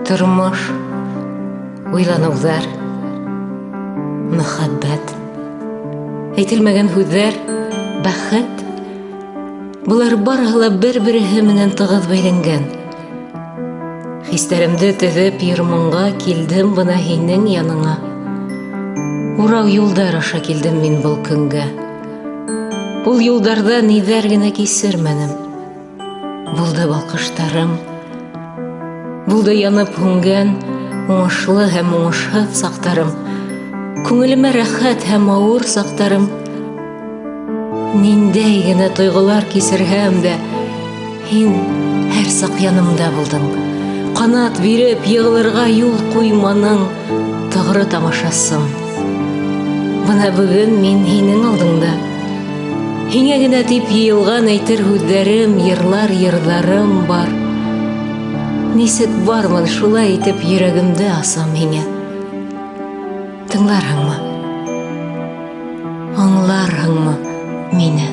Тормыш, уйлануҙар, мөхәббәт, әйтелмәгән һүҙҙәр, бәхет. Булар барыһы ла бер-береһе менән тығыҙ бәйләнгән. Хистәремде төҙөп йырмыңға килдем бына һинең яныңа. Урау юлдар аша килдем мин был көнгә. Ул юлдарҙа ниҙәр генә кисермәнем. Булды балҡыштарым, булды янып һүнгән, уңышлы һәм уңышһыҙ саҡтарым, күңелемә рәхәт һәм ауыр саҡтарым. Ниндәй генә тойғолар кисерһәм дә, һин һәр саҡ янымда булдың. Ҡанат биреп йығылырға юл ҡуйманың, тоғро тамашасым. Бына бөгөн мин һинең алдыңда. Һиңә генә тип йыйылған әйтер һүҙҙәрем, йырлар йырҙарым бар. Нисек бармын шулай итеп йөрәгемде асам һиңә. Тыңларһыңмы? Аңларһыңмы мине?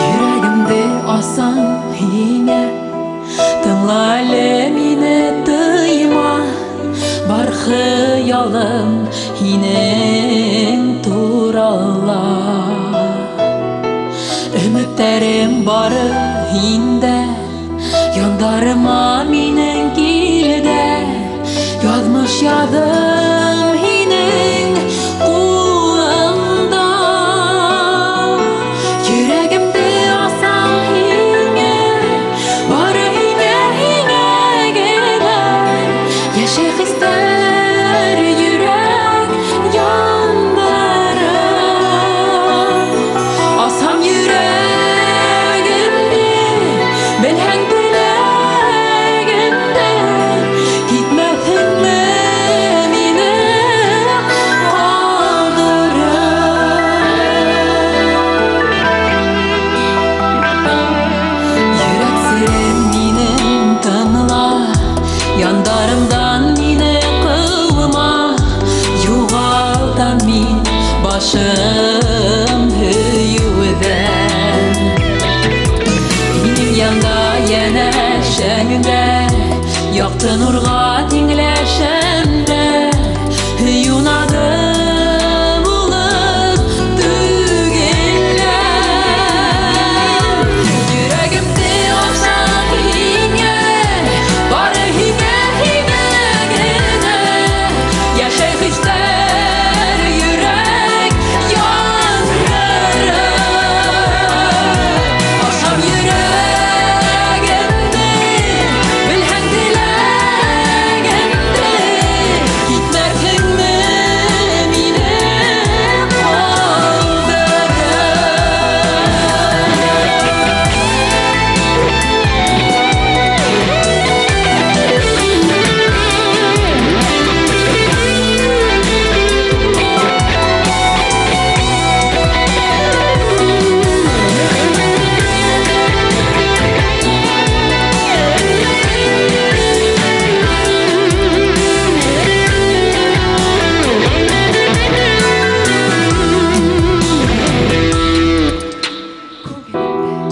Йөрәгемде асам һиңә, тыңла әле мине, тыйма. Бар хыялым һинең турала. Өмөттәрем бары һиндә, яндарыма минең килдә. Яҙмыш яҙым һинең ҡулыңда. Йөрәгемде асам һиңә, бары һиңә, һиңә генә. Йәшәй хистәр йөрәк яндарым. Асам йөрәгемде, белһәң теләгемде. Китмәҫһеңме мине ҡалдырып? Йөрәк серем минең тыңла, яндарымдан мине ҡыума. Юғалтам мин башым һөйөүҙән. Һинең янда йәнәшәңдә, яҡты нурға тиңләшәмдә. Юнады булып түгелләр. Йөрәгемде асам һиңә, бары һиңә, һиңә генә. Йәшәй хистәр йөрәк яндарым. Асам йөрәгемде, белһәң теләгемде. Китмәҫһеңме мине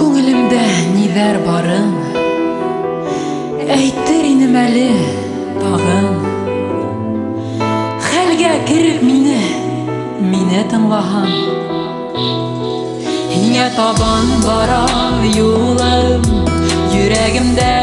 Күңелемдә ниҙәр барын әйтер инем әле тағын. Хәлгә кереп мине тыңлаһаң. Һиңә табан бара юлым, йөрәгемдә